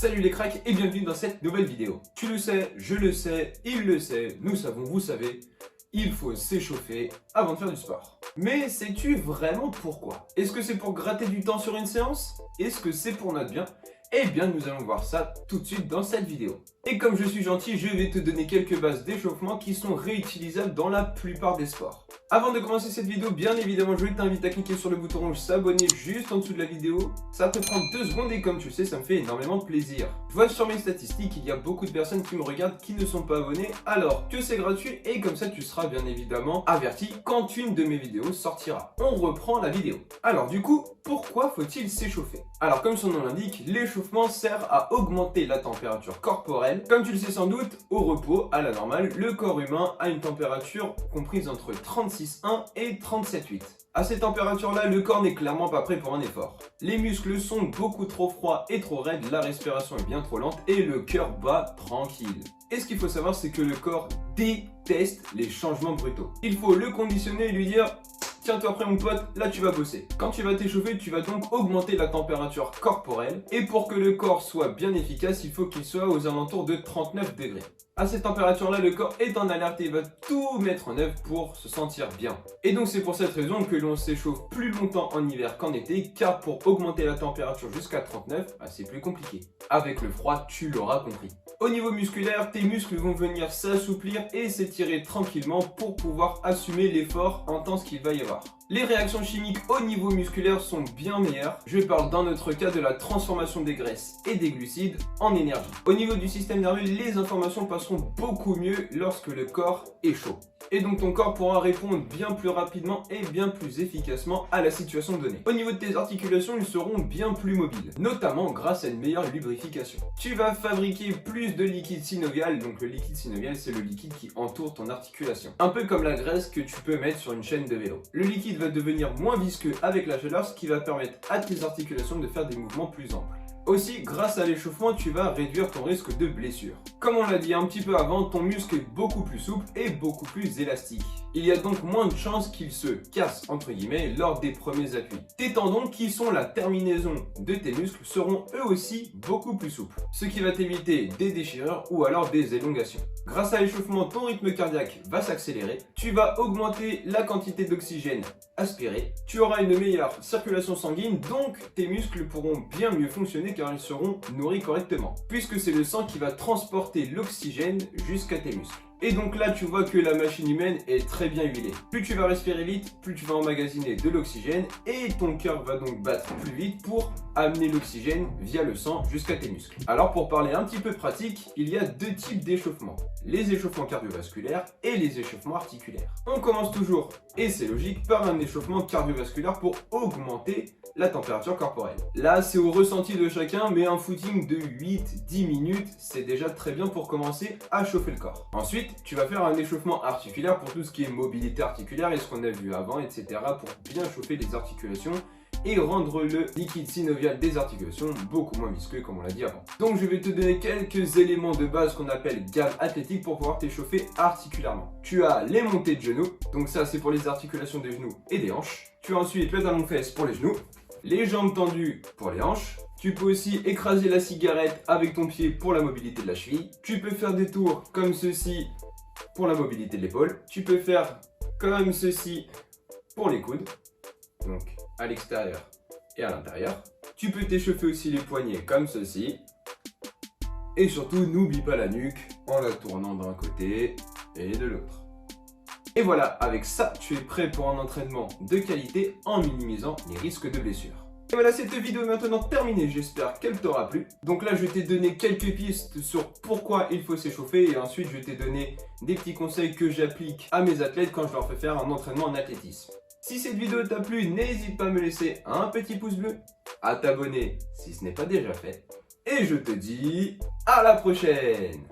Salut les cracks et bienvenue dans cette nouvelle vidéo. Tu le sais, je le sais, il le sait, nous savons, vous savez, il faut s'échauffer avant de faire du sport. Mais sais-tu vraiment pourquoi? Est-ce que c'est pour gratter du temps sur une séance? Est-ce que c'est pour notre bien? Eh bien nous allons voir ça tout de suite dans cette vidéo. Et comme je suis gentil, je vais te donner quelques bases d'échauffement qui sont réutilisables dans la plupart des sports. Avant de commencer cette vidéo, bien évidemment, je t'invite à cliquer sur le bouton rouge s'abonner juste en dessous de la vidéo. Ça te prend 2 secondes et comme tu le sais, ça me fait énormément plaisir. Je vois sur mes statistiques, il y a beaucoup de personnes qui me regardent qui ne sont pas abonnées, alors que c'est gratuit et comme ça tu seras bien évidemment averti quand une de mes vidéos sortira. On reprend la vidéo. Alors du coup, pourquoi faut-il s'échauffer? Alors comme son nom l'indique, l'échauffement sert à augmenter la température corporelle. Comme tu le sais sans doute, au repos, à la normale, le corps humain a une température comprise entre 36,1 et 37,8. À ces températures-là, le corps n'est clairement pas prêt pour un effort. Les muscles sont beaucoup trop froids et trop raides, la respiration est bien trop lente et le cœur bat tranquille. Et ce qu'il faut savoir, c'est que le corps déteste les changements brutaux. Il faut le conditionner et lui dire: tiens-toi prêt mon pote, là tu vas bosser. Quand tu vas t'échauffer, tu vas donc augmenter la température corporelle. Et pour que le corps soit bien efficace, il faut qu'il soit aux alentours de 39 degrés. À cette température-là, le corps est en alerte et il va tout mettre en œuvre pour se sentir bien. Et donc c'est pour cette raison que l'on s'échauffe plus longtemps en hiver qu'en été, car pour augmenter la température jusqu'à 39, c'est plus compliqué. Avec le froid, tu l'auras compris. Au niveau musculaire, tes muscles vont venir s'assouplir et s'étirer tranquillement pour pouvoir assumer l'effort intense qu'il va y avoir. Les réactions chimiques au niveau musculaire sont bien meilleures. Je parle dans notre cas de la transformation des graisses et des glucides en énergie. Au niveau du système nerveux, les informations passeront beaucoup mieux lorsque le corps est chaud. Et donc ton corps pourra répondre bien plus rapidement et bien plus efficacement à la situation donnée. Au niveau de tes articulations, ils seront bien plus mobiles, notamment grâce à une meilleure lubrification. Tu vas fabriquer plus de liquide synovial, donc le liquide synovial c'est le liquide qui entoure ton articulation. Un peu comme la graisse que tu peux mettre sur une chaîne de vélo. Le liquide va devenir moins visqueux avec la chaleur, ce qui va permettre à tes articulations de faire des mouvements plus amples. Aussi, grâce à l'échauffement, tu vas réduire ton risque de blessure. Comme on l'a dit un petit peu avant, ton muscle est beaucoup plus souple et beaucoup plus élastique. Il y a donc moins de chances qu'il se casse, entre guillemets, lors des premiers appuis. Tes tendons, qui sont la terminaison de tes muscles, seront eux aussi beaucoup plus souples, ce qui va t'éviter des déchirures ou alors des élongations. Grâce à l'échauffement, ton rythme cardiaque va s'accélérer, tu vas augmenter la quantité d'oxygène aspiré, tu auras une meilleure circulation sanguine, donc tes muscles pourront bien mieux fonctionner car ils seront nourris correctement, puisque c'est le sang qui va transporter l'oxygène jusqu'à tes muscles. Et donc là, tu vois que la machine humaine est très bien huilée. Plus tu vas respirer vite, plus tu vas emmagasiner de l'oxygène et ton cœur va donc battre plus vite pour amener l'oxygène via le sang jusqu'à tes muscles. Alors pour parler un petit peu pratique, il y a 2 types d'échauffements. Les échauffements cardiovasculaires et les échauffements articulaires. On commence toujours, et c'est logique, par un échauffement cardiovasculaire pour augmenter la température corporelle. Là, c'est au ressenti de chacun, mais un footing de 8-10 minutes, c'est déjà très bien pour commencer à chauffer le corps. Ensuite, tu vas faire un échauffement articulaire pour tout ce qui est mobilité articulaire et ce qu'on a vu avant, etc. pour bien chauffer les articulations et rendre le liquide synovial des articulations beaucoup moins visqueux comme on l'a dit avant. Donc je vais te donner quelques éléments de base qu'on appelle gamme athlétique pour pouvoir t'échauffer articulairement. Tu as les montées de genoux, donc ça c'est pour les articulations des genoux et des hanches. Tu as ensuite le talon-fesse pour les genoux, les jambes tendues pour les hanches. Tu peux aussi écraser la cigarette avec ton pied pour la mobilité de la cheville. Tu peux faire des tours comme ceci pour la mobilité de l'épaule. Tu peux faire comme ceci pour les coudes, donc à l'extérieur et à l'intérieur. Tu peux t'échauffer aussi les poignets comme ceci. Et surtout, n'oublie pas la nuque en la tournant d'un côté et de l'autre. Et voilà, avec ça, tu es prêt pour un entraînement de qualité en minimisant les risques de blessure. Et voilà, cette vidéo est maintenant terminée, j'espère qu'elle t'aura plu. Donc là, je t'ai donné quelques pistes sur pourquoi il faut s'échauffer et ensuite je t'ai donné des petits conseils que j'applique à mes athlètes quand je leur fais faire un entraînement en athlétisme. Si cette vidéo t'a plu, n'hésite pas à me laisser un petit pouce bleu, à t'abonner si ce n'est pas déjà fait. Et je te dis à la prochaine!